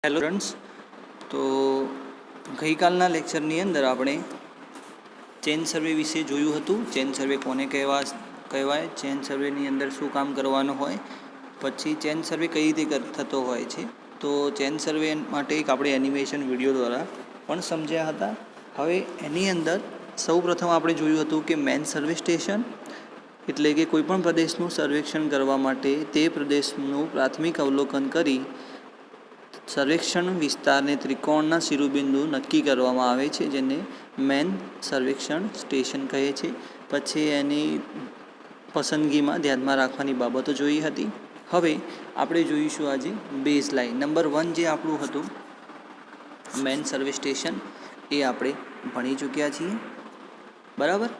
Hello friends, તો ગઈકાલના લેક્ચરની અંદર આપણે ચેન સર્વે વિશે જોયું હતું. ચેન સર્વે કોને કહેવાય, ચેન સર્વેની અંદર શું કામ કરવાનું હોય, પછી ચેન સર્વે કઈ રીતે થતો હોય છે. તો ચેન સર્વે માટે એક આપણે એનિમેશન વિડીયો દ્વારા પણ સમજ્યા હતા. હવે એની અંદર સૌપ્રથમ આપણે જોયું હતું કે મેન સર્વે સ્ટેશન એટલે કે કોઈપણ પ્રદેશનું સર્વેક્ષણ કરવા માટે તે પ્રદેશનું પ્રાથમિક અવલોકન કરી સર્વેક્ષણ વિસ્તારને ત્રિકોણના શિરોબિંદુ નક્કી કરવામાં આવે છે, જેને મેન સર્વેક્ષણ સ્ટેશન કહે છે. પછી એની પસંદગીમાં ધ્યાનમાં રાખવાની બાબતો જોઈ હતી. હવે આપણે જોઈશું આજે બેઝ લાઇન. નંબર 1 જે આપણું હતું મેન સર્વે સ્ટેશન, એ આપણે ભણી ચૂક્યા છીએ, બરાબર.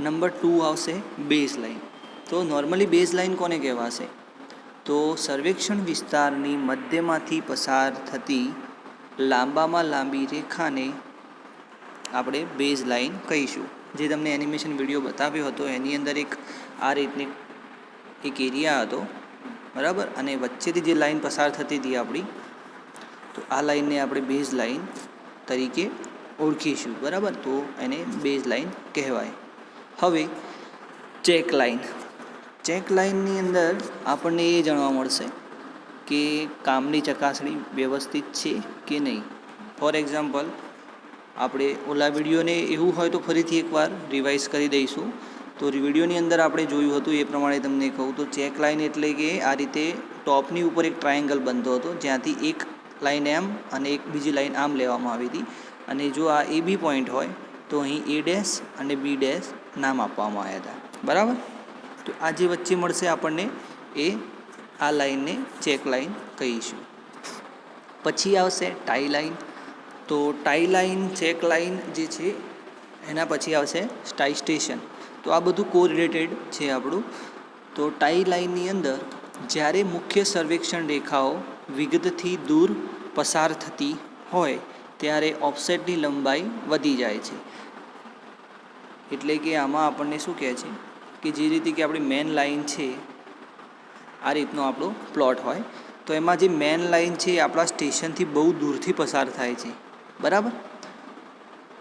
નંબર 2 આવશે બેઝ લાઇન. તો નોર્મલી બેઝ લાઇન કોને કહેવાશે? તો સર્વેક્ષણ વિસ્તારની મધ્યમાંથી પસાર થતી લાંબામાં લાંબી રેખાને આપણે બેઝ લાઇન કહીશું. જે તમને એનિમેશન વિડીયો બતાવ્યો હતો એની અંદર એક આ રીતની એક એરિયા હતો, બરાબર, અને વચ્ચેથી જે લાઇન પસાર થતી હતી આપણી, તો આ લાઇનને આપણે બેઝ લાઇન તરીકે ઓળખીશું, બરાબર. તો એને બેઝ લાઇન કહેવાય. હવે ચેક લાઇન. ચેક લાઇનની અંદર આપણને એ જાણવા મળશે કે કામની ચકાસણી વ્યવસ્થિત છે કે નહીં. ફોર એક્ઝામ્પલ, આપણે ઓલા વિડીયોને એવું હોય તો ફરીથી એકવાર રિવાઇઝ કરી દઈશું. તો વિડીયોની અંદર આપણે જોયું હતું એ પ્રમાણે તમને કહું તો ચેક લાઇન એટલે કે આ રીતે ટોપની ઉપર એક ટ્રાયેંગલ બનતો હતો, જ્યાંથી એક લાઇન એમ અને એક બીજી લાઇન આમ લેવામાં આવી હતી. અને જો આ એ બી પોઈન્ટ હોય તો અહીં એ ડેશ અને બી ડેશ નામ આપવામાં આવ્યા હતા, બરાબર. તો આ જે વચ્ચે મળશે આપણને એ આ લાઇનને ચેક લાઇન કહીશું. પછી આવશે ટાઈ લાઇન. તો ટાઈ લાઇન, ચેક લાઇન જે છે એના પછી આવશે ટાઈ સ્ટેશન. તો આ બધું કોરિલેટેડ છે આપણું. તો ટાઈ લાઇનની અંદર જ્યારે મુખ્ય સર્વેક્ષણ રેખાઓ વિગતથી દૂર પસાર થતી હોય ત્યારે ઓફસેટની લંબાઈ વધી જાય છે. એટલે કે આમાં આપણને શું કહે છે કે જે રીતે કે આપણી મેન લાઇન છે, આ રીતનો આપણો પ્લોટ હોય, તો એમાં જે મેન લાઇન છે એ આપણા સ્ટેશનથી બહુ દૂરથી પસાર થાય છે, બરાબર.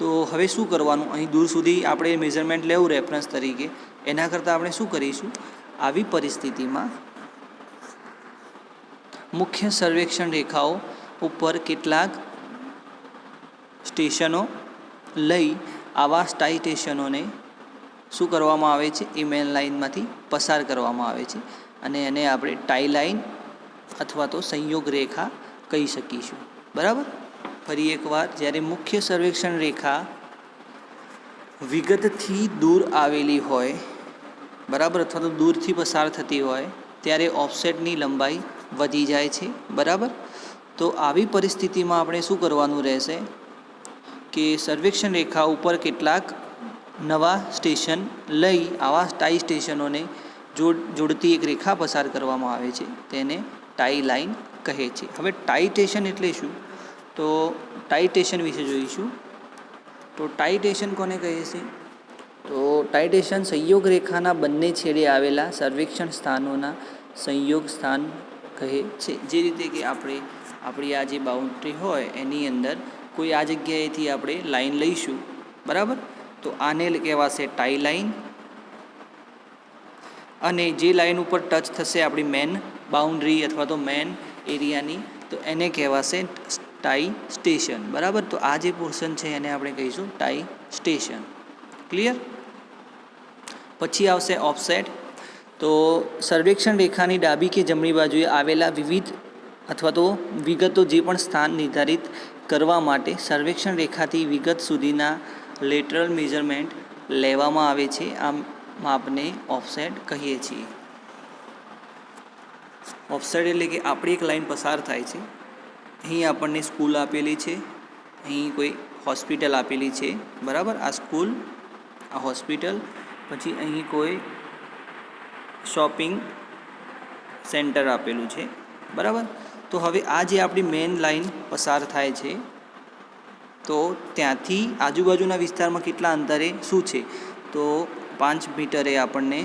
તો હવે શું કરવાનું, અહીં દૂર સુધી આપણે મેઝરમેન્ટ લેવું રેફરન્સ તરીકે, એના કરતાં આપણે શું કરીશું, આવી પરિસ્થિતિમાં મુખ્ય સર્વેક્ષણ રેખાઓ ઉપર કેટલાક સ્ટેશનો લઈ આવા ટાઈ સ્ટેશનોને શું કરવામાં આવે છે, એ મેન લાઇનમાંથી પસાર કરવામાં આવે છે, અને એને આપણે ટાઈ લાઇન અથવા તો સંયોગ રેખા કહી શકીશું, બરાબર. ફરી એકવાર, જ્યારે મુખ્ય સર્વેક્ષણ રેખા વિગતથી દૂર આવેલી હોય, બરાબર, અથવા તો દૂરથી પસાર થતી હોય ત્યારે ઓફસેટની લંબાઈ વધી જાય છે, બરાબર. તો આવી પરિસ્થિતિમાં આપણે શું કરવાનું રહેશે કે સર્વેક્ષણ રેખા ઉપર કેટલાક નવા સ્ટેશન લઈ આવા ટાઈ સ્ટેશનોને જોડતી એક રેખા પસાર કરવામાં આવે છે, તેને ટાઈ લાઇન કહે છે. હવે ટાઈ સ્ટેશન એટલે શું? તો ટાઈ સ્ટેશન વિશે જોઈશું. તો ટાઈ સ્ટેશન કોને કહે છે? તો ટાઈ સ્ટેશન સંયોગ રેખાના બંને છેડે આવેલા સર્વેક્ષણ સ્થાનોના સંયોગ સ્થાન કહે છે. જે રીતે કે આપણી આ જે બાઉન્ડ્રી હોય એની અંદર કોઈ આ જગ્યાએથી આપણે લાઈન લઈશું, બરાબર, તો આને કહેવાશે ટાઈ લાઇન. અને જે લાઇન ઉપર ટચ થશે આપણી મેન બાઉન્ડ્રી અથવા તો મેન એરિયાની, તો એને કહેવાશે ટાઈ સ્ટેશન, બરાબર. તો આ જે પોર્શન છે એને આપણે કહીશું ટાઈ સ્ટેશન. ક્લિયર? પછી આવશે ઓફસેટ. તો સર્વેક્ષણ રેખાની ડાબી કે જમણી બાજુએ આવેલા વિવિધ અથવા તો વિગતો જે પણ સ્થાન નિર્ધારિત કરવા માટે સર્વેક્ષણ રેખાથી વિગત સુધીના લેટરલ મેઝરમેન્ટ લેવામાં આવે છે. આ માપને ઓફસેટ કહીએ છીએ. ઓફસેટ એટલે કે આપણી એક લાઈન પસાર થાય છે, અહીં આપણને સ્કૂલ આપેલી છે, અહીં કોઈ હોસ્પિટલ આપેલી છે, બરાબર. આ સ્કૂલ, આ હોસ્પિટલ, પછી અહીં કોઈ શોપિંગ સેન્ટર આપેલું છે, બરાબર. તો હવે આ જે આપણી મેન લાઈન પસાર થાય છે, તો ત્યાંથી આજુબાજુના વિસ્તારમાં કેટલા અંતરે શું છે, તો 5 મીટરે આપણને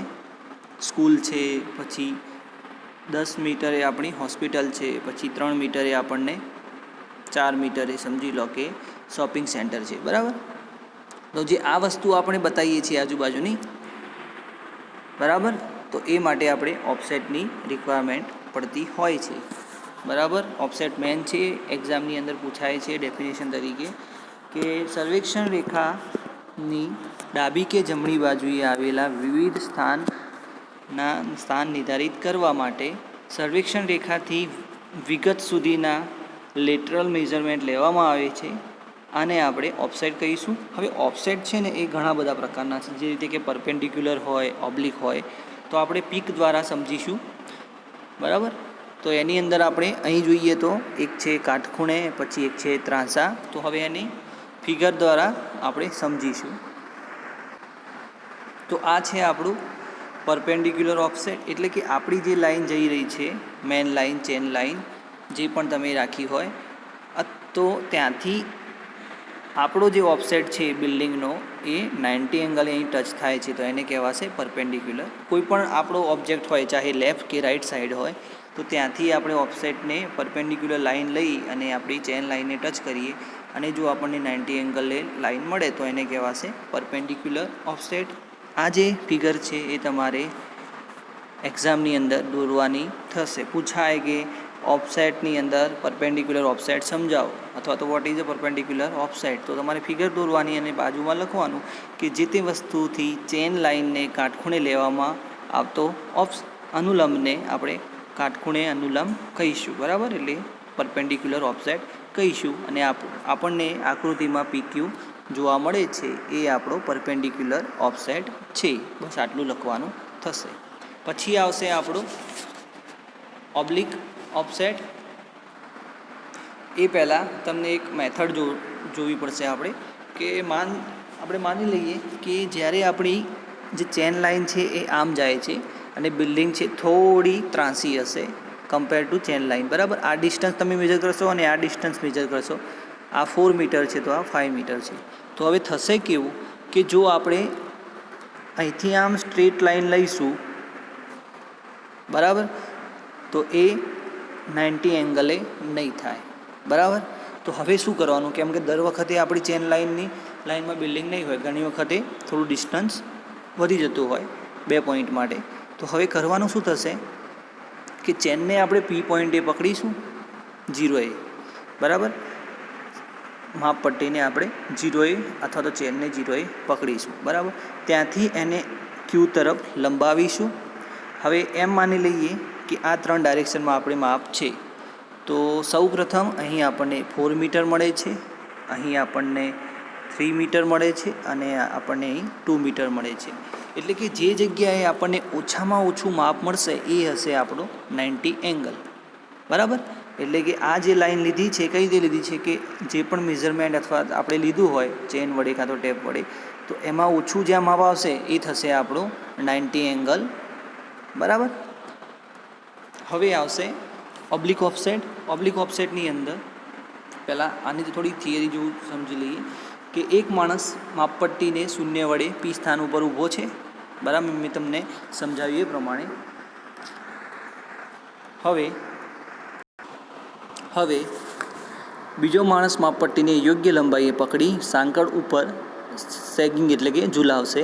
સ્કૂલ છે, પછી 10 મીટરે આપણી હોસ્પિટલ છે, પછી 3 મીટરે આપણને 4 મીટર એ સમજી લો કે શોપિંગ સેન્ટર છે, બરાબર. તો જે આ વસ્તુ આપણે બતાવીએ છીએ આજુબાજુની, બરાબર, તો એ માટે આપણે ઓફસેટની રિક્વાયરમેન્ટ પડતી હોય છે, બરાબર. ઓફસેટ મેન છે, એક્ઝામની અંદર પૂછાય છે ડેફિનેશન તરીકે કે સર્વેક્ષણ રેખાની ડાબી કે જમણી બાજુએ આવેલા વિવિધ સ્થાન નિર્ધારિત કરવા માટે સર્વેક્ષણ રેખાથી વિગત સુધીના લેટરલ મેઝરમેન્ટ લેવામાં આવે છે. આને આપણે ઓફસેટ કહીશું. હવે ઓફસેટ છે ને એ ઘણા બધા પ્રકારના છે, જે રીતે કે પરપેન્ડિક્યુલર હોય, ઓબ્લિક હોય, તો આપણે પીક દ્વારા સમજીશું, બરાબર. તો એની અંદર આપણે અહીં જોઈએ તો એક છે કાટખૂણે, પછી એક છે ત્રાંસા. તો હવે એની ફિગર દ્વારા આપણે સમજીશું. તો આ છે આપણું પરપેન્ડિક્યુલર ઓફસેટ, એટલે કે આપણી જે લાઈન જઈ રહી છે, મેન લાઈન, ચેન લાઈન, જે પણ તમે રાખી હોય, તો ત્યાંથી આપણો જે ઓફસેટ છે બિલ્ડિંગનો એ 90 એંગલે અહીં ટચ થાય છે, તો એને કહેવાશે પરપેન્ડિક્યુલર. કોઈ પણ આપણો ઓબ્જેક્ટ હોય, ચાહે લેફ્ટ કે રાઈટ સાઈડ હોય, તો ત્યાંથી આપણે ઓફસેટને પરપેન્ડિક્યુલર લાઈન લઈ અને આપણી ચેન લાઈનને ટચ કરીએ અને જો આપણને 90 એંગલે લાઈન મળે તો એને કહેવાશે પરપેન્ડિક્યુલર ઓફસેટ. આ જે ફિગર છે એ તમારે એક્ઝામની અંદર દોરવાની થશે. પૂછાય કે ઓફસેટની અંદર પરપેન્ડિક્યુલર ઓફસેટ સમજાવો, અથવા તો what is a perpendicular offset. તો તમારે ફિગર દોરવાની અને બાજુમાં લખવાનું કે જે તે વસ્તુથી ચેન લાઈનને કાટખૂણે લેવામાં આવતો અનુલંબને આપણે કાટખૂણે અનુલંબ કહીશું, બરાબર. એટલે પરપેન્ડિક્યુલર ઓફસેટ કહીશું. અને આપણને આકૃતિમાં પીક્યુ જોવા મળે છે એ આપણો પરપેન્ડિક્યુલર ઓફસેટ છે. બસ આટલું લખવાનું થશે. પછી આવશે આપણું ઓબ્લિક ઓફસેટ. એ પહેલાં તમને એક મેથડ જોવી પડશે આપણે, કે આપણે માની લઈએ કે જ્યારે આપણી જે ચેન લાઈન છે એ આમ જાય છે અને બિલ્ડિંગ છે થોડી ત્રાંસી હશે કમ્પેર ટુ ચેન લાઈન, બરાબર. આ ડિસ્ટન્સ તમે મેજર કરશો અને આ ડિસ્ટન્સ મેજર કરશો. આ 4 મીટર છે તો આ 5 મીટર છે. તો હવે થશે કેવું કે જો આપણે અહીંથી આમ સ્ટ્રેટ લાઈન લઈશું, બરાબર, તો એ 90 એંગલે નહીં થાય, બરાબર. તો હવે શું કરવાનું, કેમ કે દર વખતે આપણી ચેન લાઈનમાં બિલ્ડિંગ નહીં હોય, ઘણી વખતે થોડું ડિસ્ટન્સ વધી જતું હોય 2 પોઈન્ટ માટે. તો હવે કરવાનું શું થશે કે ચેનને આપણે પી પોઈન્ટે પકડીશું, 0એ, બરાબર. માપપટ્ટીને આપણે 0એ અથવા તો ચેનને 0એ પકડીશું, બરાબર. ત્યાંથી એને ક્યુ તરફ લંબાવીશું. હવે એમ માની લઈએ કે આ 3 ડાયરેક્શનમાં આપણે માપ છે. તો સૌ પ્રથમ અહીં આપણને 4 મીટર મળે છે, અહીં આપણને 3 મીટર મળે છે અને આપણને અહીં 2 મીટર મળે છે. એટલે કે જે જગ્યાએ આપણને ઓછામાં ઓછું માપ મળશે એ હશે આપણો 90 એંગલ, બરાબર. એટલે કે આ જે લાઈન લીધી છે, કઈ રીતે લીધી છે કે જે પણ મેઝરમેન્ટ અથવા આપણે લીધું હોય ચેન વડે કાં તો ટેપ વડે, તો એમાં ઓછું જ્યાં માપ આવશે એ થશે આપણું 90 એંગલ, બરાબર. હવે આવશે ઓબ્લિક ઓફસેટ. ઓબ્લિક ઓફસેટની અંદર પહેલાં આની થોડી થિયરી જેવું સમજી લઈએ કે એક માણસ માપપટ્ટીને 0 વડે પી સ્થાન ઉપર ઊભો છે, બરાબર. મેં તમને સમજાવ્યું એ પ્રમાણે. હવે બીજો માણસ માપપટ્ટીને યોગ્ય લંબાઈએ પકડી સાંકળ ઉપર સેગિંગ એટલે કે ઝુલાવશે.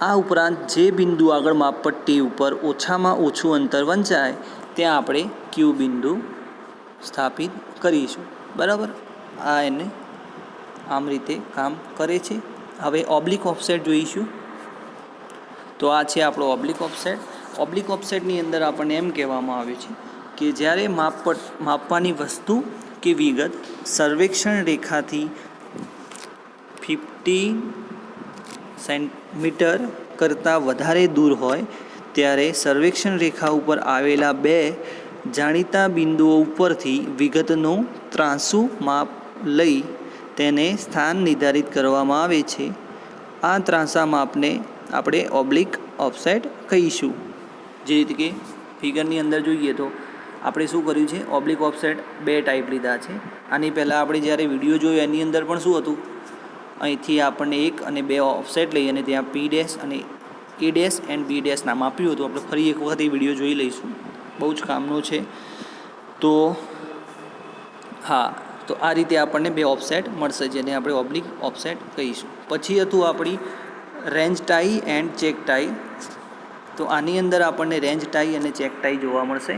આ ઉપરાંત જે બિંદુ આગળ માપપટ્ટી ઉપર ઓછામાં ઓછું અંતર વંચાય ત્યાં આપણે ક્યુ બિંદુ સ્થાપિત કરીશું, બરાબર. આ એને આમ રીતે કામ કરે છે. હવે ઓબ્લિક ઓફસેટ જોઈશું. તો આ છે આપણો ઓબ્લિક ઓફસેટ. ઓબ્લિક ઓફસેટની અંદર આપણને એમ કહેવામાં આવ્યું છે કે જ્યારે માપવાની વસ્તુ કે વિગત સર્વેક્ષણ રેખાથી 50 સેન્ટીમીટર કરતાં વધારે દૂર હોય ત્યારે સર્વેક્ષણ રેખા ઉપર આવેલા 2 જાણીતા બિંદુઓ ઉપરથી વિગતનું ત્રાંસુ માપ લઈ તેને સ્થાન નિર્ધારિત કરવામાં આવે છે. આ ત્રાંસા માપને આપણે ઓબ્લિક ઓફસેટ કહીશું. જે રીતે કે ફિગરની અંદર જોઈએ તો આપણે શું કર્યું છે, ઓબ્લિક ઓફસેટ 2 ટાઈપ લીધા છે. આની પહેલાં આપણે જ્યારે વિડીયો જોયો એની અંદર પણ શું હતું, અહીંથી આપણને 1 અને 2 ઓફસેટ લઈ અને ત્યાં પી ડેશ અને A dash and B dash નામ આપ્યું હતું. આપણે ફરી એક વખત એ વિડીયો જોઈ લઈશું, બહુ જ કામનો છે. તો હા, તો આ રીતે આપણને બે ઓફસેટ મળશે, જેને આપણે ઓબ્લિક ઓફસેટ કહીશું. પછી હતું આપણી range tie and check tie. તો આની અંદર આપણને રેન્જ ટાઈ અને ચેક ટાઈ જોવા મળશે.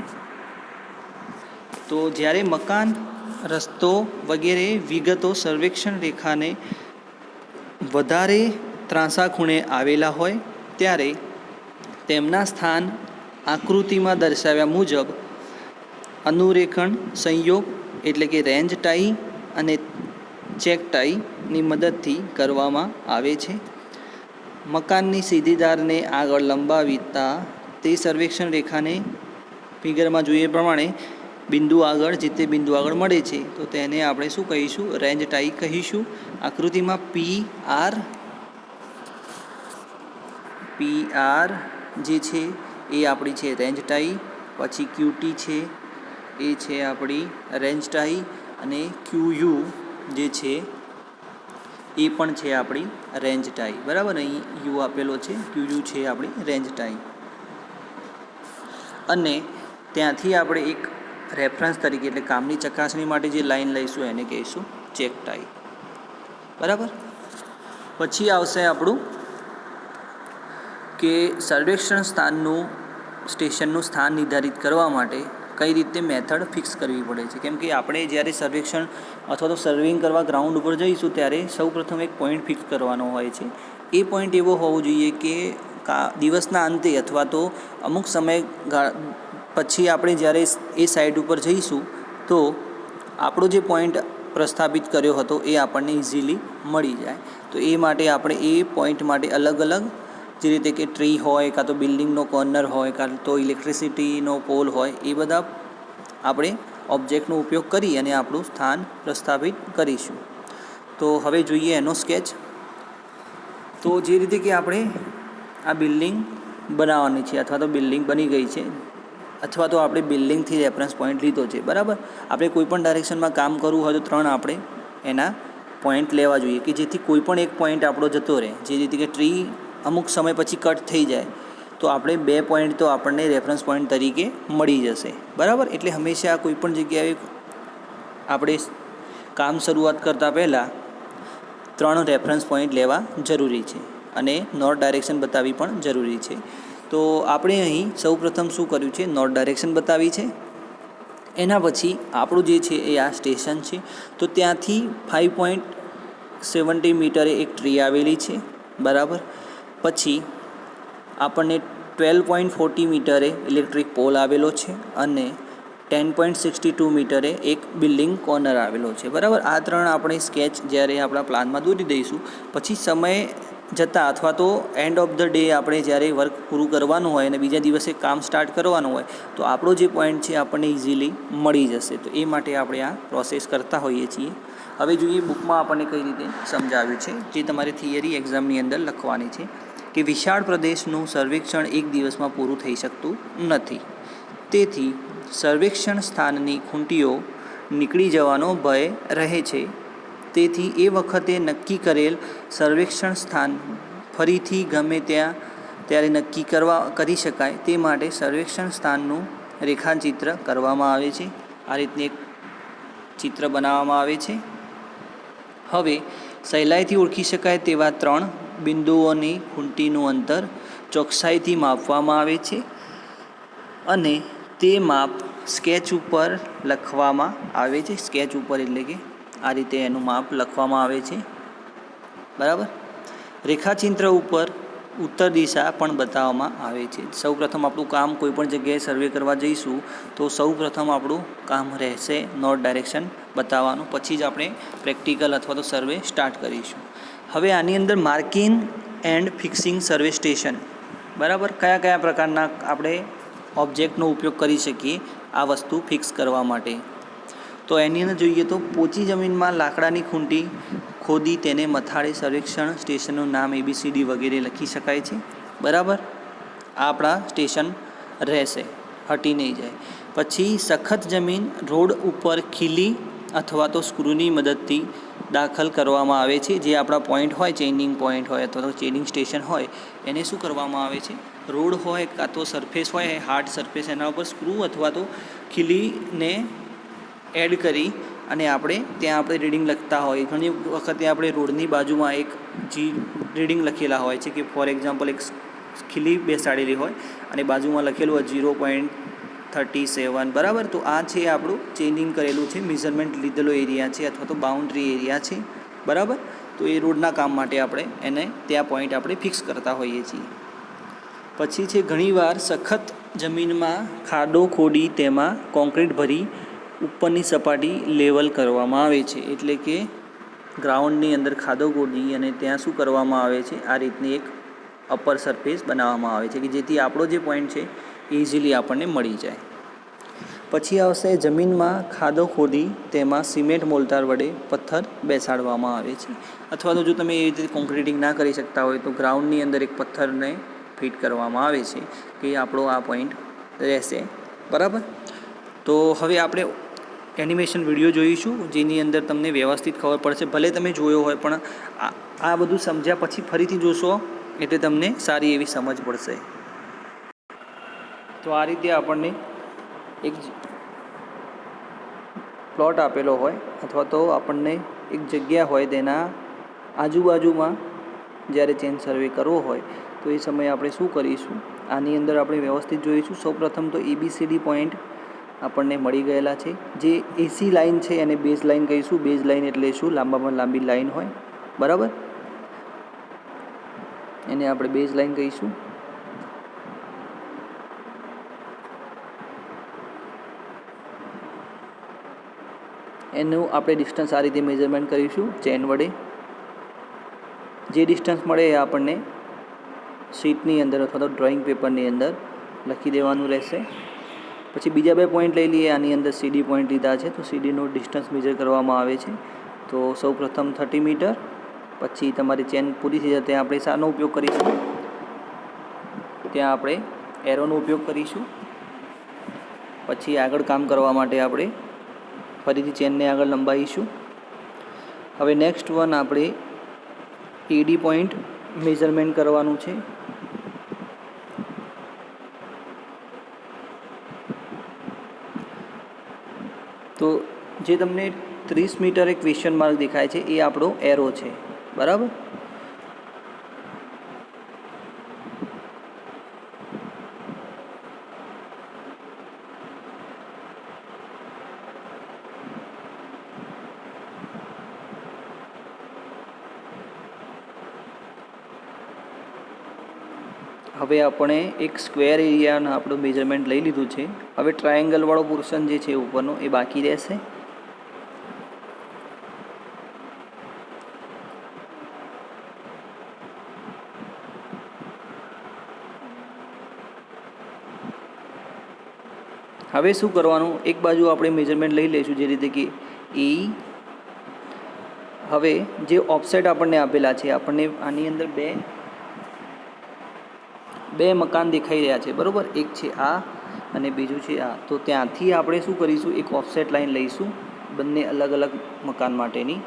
તો જ્યારે મકાન, રસ્તો વગેરે વિગતો સર્વેક્ષણ રેખાને વધારે ત્રાંસા ખૂણે આવેલા હોય ત્યારે તેમના સ્થાન આકૃતિમાં દર્શાવ્યા મુજબ અનુરેખણ સંયોગ એટલે કે રેન્જ ટાઈ અને ચેક ટાઈની મદદથી કરવામાં આવે છે. મકાનની સીધી ધારને આગળ લંબાવીતા તે સર્વેક્ષણ રેખાને ફિગરમાં જોઈએ પ્રમાણે બિંદુ આગળ જે તે બિંદુ આગળ મળે છે, તો તેને આપણે શું કહીશું? રેન્જ ટાઈ કહીશું. આકૃતિમાં PR જે છે એ આપણી છે રેન્જ ટાઈ, પછી QT છે એ છે આપણી રેન્જ ટાઈ, અને QU જે છે એ પણ છે આપણી રેન્જ ટાઈ. બરાબર, અહીં યુ આપેલો છે, QU છે આપણી રેન્જ ટાઈ. અને ત્યાંથી આપણે એક રેફરન્સ તરીકે એટલે કામની ચકાસણી માટે જે લાઈન લઈશું એને કહીશું ચેક ટાઈ. બરાબર. પછી આવશે આપણું કે સર્વેક્ષણ સ્ટેશનનું સ્થાન નિર્ધારિત કરવા માટે કઈ રીતે મેથડ ફિક્સ કરવી પડે છે. કેમ કે આપણે જ્યારે સર્વેક્ષણ અથવા તો સર્વિંગ કરવા ગ્રાઉન્ડ ઉપર જઈશું ત્યારે સૌપ્રથમ એક પોઈન્ટ ફિક્સ કરવાનો હોય છે. એ પોઈન્ટ એવો હોવો જોઈએ કે દિવસના અંતે અથવા તો અમુક સમય પછી આપણે જ્યારે એ સાઇટ ઉપર જઈશું તો આપણો જે પોઈન્ટ પ્રસ્થાપિત કર્યો હતો એ આપણને ઇઝીલી મળી જાય. તો એ માટે આપણે એ પોઈન્ટ માટે અલગ અલગ જે રીતે કે ટ્રી હોય, કાં તો બિલ્ડિંગનો કોર્નર હોય, કાં તો ઇલેક્ટ્રિસિટીનો પોલ હોય, એ બધા આપણે ઓબ્જેક્ટનો ઉપયોગ કરી અને આપણું સ્થાન પ્રસ્થાપિત કરીશું. તો હવે જોઈએ એનો સ્કેચ. તો જે રીતે કે આપણે આ બિલ્ડિંગ બનાવવાની છે અથવા તો બિલ્ડિંગ બની ગઈ છે, અથવા તો આપણે બિલ્ડિંગથી રેફરન્સ પોઈન્ટ લીધો છે. બરાબર. આપણે કોઈપણ ડાયરેક્શનમાં કામ કરવું હોય તો 3 આપણે એના પોઈન્ટ લેવા જોઈએ કે જેથી કોઈ પણ એક પોઈન્ટ આપણો જતો રહે. જે રીતે કે ટ્રી અમુક સમય પછી કટ થઈ જાય તો આપણે 2 પોઈન્ટ તો આપણને રેફરન્સ પોઈન્ટ તરીકે મળી જશે. બરાબર. એટલે હંમેશા કોઈપણ જગ્યાએ આપણે કામ શરૂઆત કરતાં પહેલાં 3 રેફરન્સ પોઈન્ટ લેવા જરૂરી છે અને નોર્થ ડાયરેક્શન બતાવવી પણ જરૂરી છે. તો આપણે અહીં સૌપ્રથમ શું કર્યું છે? નોર્થ ડાયરેક્શન બતાવી છે. એના પછી આપણું જે છે એ આ સ્ટેશન છે. તો ત્યાંથી 5.70 મીટરે એક ટ્રી આવેલી છે. બરાબર. પછી આપણને 12.40 મીટરે ઇલેક્ટ્રિક પોલ આવેલો છે અને 10.62 મીટરે એક બિલ્ડિંગ કોર્નર આવેલો છે. બરાબર. આ 3 આપણે સ્કેચ જ્યારે આપણા પ્લાનમાં દોરી દઈશું પછી સમય જતાં અથવા તો એન્ડ ઓફ ધ ડે આપણે જ્યારે વર્ક પૂરું કરવાનું હોય અને બીજા દિવસે કામ સ્ટાર્ટ કરવાનું હોય તો આપણો જે પોઈન્ટ છે આપણને ઇઝીલી મળી જશે. તો એ માટે આપણે આ પ્રોસેસ કરતા હોઈએ છીએ. હવે જોઈએ બુકમાં આપણને કઈ રીતે સમજાવ્યું છે, જે તમારે થિયરી એક્ઝામની અંદર લખવાની છે કે વિશાળ પ્રદેશનું સર્વેક્ષણ એક દિવસમાં પૂરું થઈ શકતું નથી. તેથી સર્વેક્ષણ સ્થાનની ખૂંટીઓ નીકળી જવાનો ભય રહે છે. તેથી એ વખતે નક્કી કરેલ સર્વેક્ષણ સ્થાન ફરીથી ગમે ત્યારે નક્કી કરી શકાય તે માટે સર્વેક્ષણ સ્થાનનું રેખાચિત્ર કરવામાં આવે છે. આ રીતનું એક ચિત્ર બનાવવામાં આવે છે. હવે સહેલાઈથી ઓળખી શકાય તેવા 3 બિંદુઓની ખૂંટીનું અંતર ચોકસાઈથી માપવામાં આવે છે અને તે માપ સ્કેચ ઉપર લખવામાં આવે છે. સ્કેચ ઉપર એટલે કે આ રીતે એનું માપ લખવામાં આવે છે. બરાબર. રેખાચિત્ર ઉપર ઉત્તર દિશા પણ બતાવવામાં આવે છે. સૌપ્રથમ આપણું કામ કોઈપણ જગ્યાએ સર્વે કરવા જઈશું તો સૌપ્રથમ આપણું કામ રહેશે નોર્થ ડાયરેક્શન બતાવવાનું. પછી જ આપણે પ્રેક્ટિકલ અથવા તો સર્વે સ્ટાર્ટ કરીશું. હવે આની અંદર marking and fixing survey station. બરાબર. કયા કયા પ્રકારના આપણે ઓબ્જેક્ટનો ઉપયોગ કરી શકીએ આ વસ્તુ ફિક્સ કરવા માટે? તો એની અંદર જોઈએ તો પોચી જમીનમાં લાકડાની ખૂંટી ખોદી તેને મથાળે સર્વેક્ષણ સ્ટેશનનું નામ ABCD વગેરે લખી શકાય છે. બરાબર. આ આપણા સ્ટેશન રહેશે, હટી નહીં જાય. પછી સખત જમીન રોડ ઉપર ખીલી અથવા તો સ્ક્રૂની મદદથી દાખલ કરવામાં આવે છે. જે આપણા પોઈન્ટ હોય, ચેઇનિંગ પોઈન્ટ હોય અથવા તો ચેઇનિંગ સ્ટેશન હોય, એને શું કરવામાં આવે છે? રોડ હોય કાં તો સરફેસ હોય, હાર્ડ સરફેસ, એના ઉપર સ્ક્રૂ અથવા તો ખીલીને એડ કરી અને આપણે ત્યાં આપણે રીડિંગ લખતા હોય. ઘણી વખતે આપણે રોડની બાજુમાં એક રીડિંગ લખેલા હોય છે કે ફોર એક્ઝામ્પલ એક ખીલી બેસાડેલી હોય અને બાજુમાં લખેલું હોય 0.37, બરાબર. તો આ છે આપણું ચેન્જિંગ કરેલું છે, મેઝરમેન્ટ લીધેલો એરિયા છે અથવા તો બાઉન્ડ્રી એરિયા છે, બરાબર. તો એ રોડના કામ માટે આપણે એને ત્યાં પોઈન્ટ આપણે ફિક્સ કરતા હોઈએ છીએ. પછી છે ઘણીવાર સખત જમીનમાં ખાડો ખોદી તેમાં કોન્ક્રીટ ભરી ઉપરની સપાટી લેવલ કરવામાં આવે છે. એટલે કે ગ્રાઉન્ડની અંદર ખાડો ખોદી અને ત્યાં શું કરવામાં આવે છે, આ રીતની એક અપર સરફેસ બનાવવામાં આવે છે કે જેથી આપણો જે પોઈન્ટ છે ઇઝીલી આપણને મળી જાય. પછી આવશે જમીનમાં ખાડો ખોદી તેમાં સિમેન્ટ મોલ્ટાર વડે પથ્થર બેસાડવામાં આવે છે. અથવા તો જો તમે એ રીતે કોન્ક્રીટિંગ ના કરી શકતા હોય તો ગ્રાઉન્ડની અંદર એક પથ્થરને ફિટ કરવામાં આવે છે કે આપણો આ પોઈન્ટ રહેશે, બરાબર. તો હવે આપણે એનિમેશન વિડીયો જોઈશું જેની અંદર તમને વ્યવસ્થિત ખબર પડશે. ભલે તમે જોયો હોય પણ આ બધું સમજ્યા પછી ફરીથી જોશો એટલે તમને સારી એવી સમજ પડશે. તો આ રીતે આપણને એક પ્લોટ આપેલો હોય અથવા તો આપણને એક જગ્યા હોય તેના આજુબાજુમાં જ્યારે ચેન સર્વે કરવો હોય તો એ સમયે આપણે શું કરીશું, આની અંદર આપણે વ્યવસ્થિત જોઈશું. સૌપ્રથમ તો ABCD પોઈન્ટ આપણને મળી ગયેલા છે. જે AC લાઇન છે એને બેઝ લાઇન કહીશું. બેઝ લાઇન એટલે શું, લાંબામાં લાંબી લાઇન હોય, બરાબર. એને આપણે બેઝ લાઇન કહીશું. એનું આપણે ડિસ્ટન્સ આ રીતે મેઝરમેન્ટ કરીશું ચેન વડે. જે ડિસ્ટન્સ મળે એ આપણને શીટની અંદર અથવા તો ડ્રોઈંગ પેપરની અંદર લખી દેવાનું રહેશે. પછી બીજા બે પોઈન્ટ લઈ લઈએ. આની અંદર CD પોઈન્ટ લીધા છે તો CDનું ડિસ્ટન્સ મેજર કરવામાં આવે છે. તો સૌપ્રથમ 30 મીટર. પછી તમારી ચેન પૂરી થઈ જાય ત્યાં આપણે શાનો ઉપયોગ કરીશું, ત્યાં આપણે એરોનો ઉપયોગ કરીશું. પછી આગળ કામ કરવા માટે આપણે ફરીથી ચેનને આગળ લંબાવીશું. હવે નેક્સ્ટ વન આપણે AD પોઈન્ટ મેઝરમેન્ટ કરવાનું છે. તો જે તમને 30 મીટર એક ક્વેશ્ચન માર્ક દેખાય છે એ આપણો એરો છે, બરાબર. હવે આપણે એક સ્ક્વેર એરિયાનું આપણું મેઝરમેન્ટ લઈ લીધું છે. હવે ટ્રાયેંગલવાળો પોર્શન જે છે ઉપરનો એ બાકી રહેશે. હવે શું કરવાનું, એક બાજુ આપણે મેઝરમેન્ટ લઈ લઈશું જે રીતે કે E. હવે જે ઓફસેટ આપણને આપેલા છે, આપણને આની અંદર બે મકાન દેખાઈ રહ્યા છે, બરાબર. એક છે આ અને બીજું છે આ. તો ત્યાંથી આપણે શું કરીશું, એક ઓફસેટ લાઈન લઈશું બંને અલગ અલગ મકાન માટેની.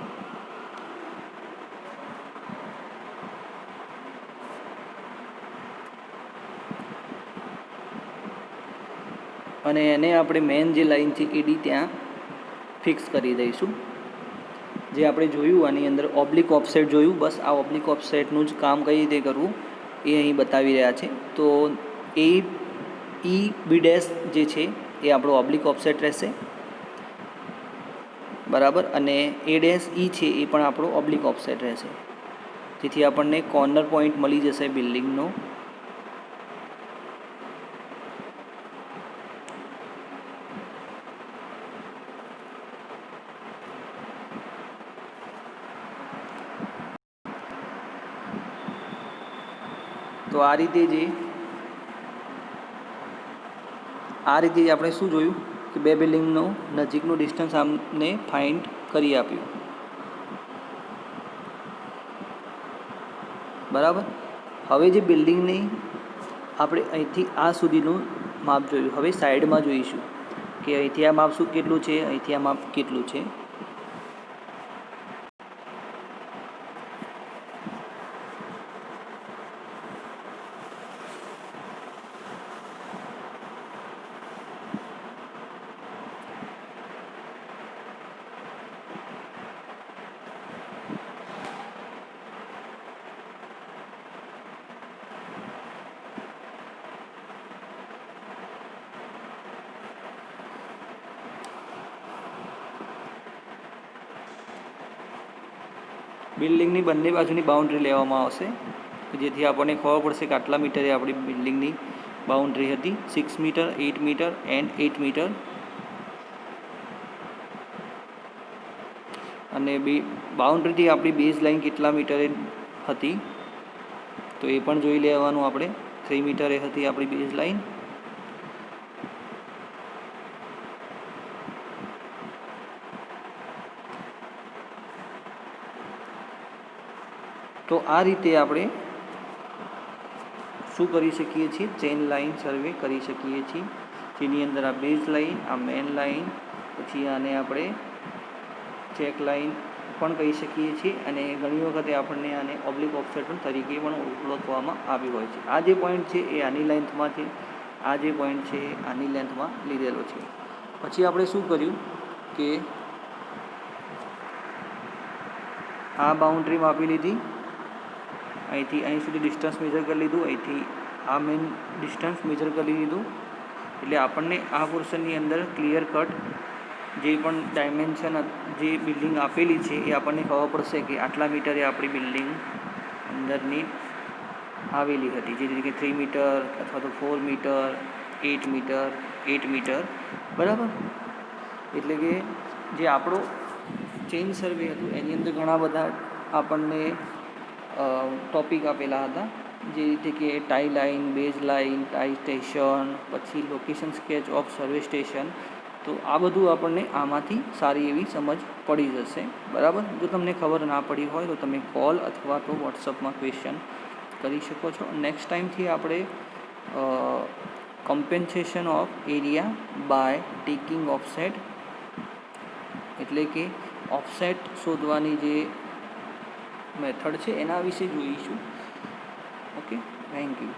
અને એને આપણે મેન જે લાઈન છે AD ત્યાં ફિક્સ કરી દઈશું. જે આપણે જોયું આની અંદર ઓબ્લિક ઓફસેટ જોયું, બસ આ ઓબ્લિક ઓફસેટનું જ કામ કઈ રીતે કરવું એ અહીં બતાવી રહ્યા છે. તો AEB જે છે એ આપણો ઓબ્લિક ઓફસેટ રહેશે, બરાબર. અને AE છે એ પણ આપણો ઓબ્લિક ઓફસેટ રહેશે, જેથી આપણને કોર્નર પોઈન્ટ મળી જશે બિલ્ડિંગનો. તો આ રીતે આપણે શું જોયું કે બે બિલ્ડિંગનો નજીકનું ડિસ્ટન્સ આમને ફાઇન્ડ કરી આપ્યું, બરાબર. હવે જે બિલ્ડિંગની આપણે અહીંથી આ સુધીનું માપ જોયું. હવે સાઈડમાં જોઈશું કે અહીંથી આ માપ શું કેટલું છે, અહીંથી આ માપ કેટલું છે. બિલ્ડિંગની બંને બાજુની બાઉન્ડ્રી લેવામાં આવશે, જેથી આપણને ખબર પડશે કે આટલા મીટરે આપણી બિલ્ડિંગની બાઉન્ડ્રી હતી, 6 મીટર, 8 મીટર એન્ડ 8 મીટર. અને બાઉન્ડ્રીથી આપણી બેઝ લાઇન કેટલા મીટરે હતી તો એ પણ જોઈ લેવાનું આપણે. 3 મીટરે હતી આપણી બેઝ લાઇન. તો આ રીતે આપણે શું કરી શકીએ છીએ, ચેન લાઇન સર્વે કરી શકીએ છીએ, જેની અંદર આ બેઝ લાઇન, આ મેન લાઇન, પછી આને આપણે ચેક લાઇન પણ કહી શકીએ છીએ, અને ઘણી વખતે આપણને આને ઓબ્લિક ઓફસેટ પણ તરીકે પણ ઓળખવામાં આવ્યું હોય છે. આ જે પોઈન્ટ છે એ આની લેન્થમાં છે, આ જે પોઈન્ટ છે એ આની લેન્થમાં લીધેલો છે. પછી આપણે શું કર્યું કે આ બાઉન્ડ્રી માપી લીધી, અહીંથી અહીં સુધી ડિસ્ટન્સ મેજર કરી લીધું, અહીંથી આ મેઇન ડિસ્ટન્સ મેજર કરી લીધું. એટલે આપણને આ પોર્શનની અંદર ક્લિયર કટ જે પણ ડાયમેન્શન જે બિલ્ડિંગ આપેલી છે એ આપણને ખબર પડશે કે આટલા મીટરે આપણી બિલ્ડિંગ અંદરની આવેલી હતી, જે રીતે 3 મીટર અથવા તો 4 મીટર, 8 મીટર, 8 મીટર, બરાબર. એટલે કે જે આપણો ચેન સર્વે હતું એની અંદર ઘણા બધા આપણને ટોપિક આપેલા હતા, જે રીતે કે tie line, base line, tie station, પછી location sketch of survey station. તો આ બધું આપણને આમાંથી સારી એવી સમજ પડી જશે, બરાબર. જો તમને ખબર ના પડી હોય તો તમે કોલ અથવા તો વોટ્સઅપમાં ક્વેશ્ચન કરી શકો છો. નેક્સ્ટ ટાઈમથી આપણે compensation of area by taking offset, એટલે કે ઓફસેટ શોધવાની જે મેથડ છે એના વિશે જોઈશું. Okay, thank you.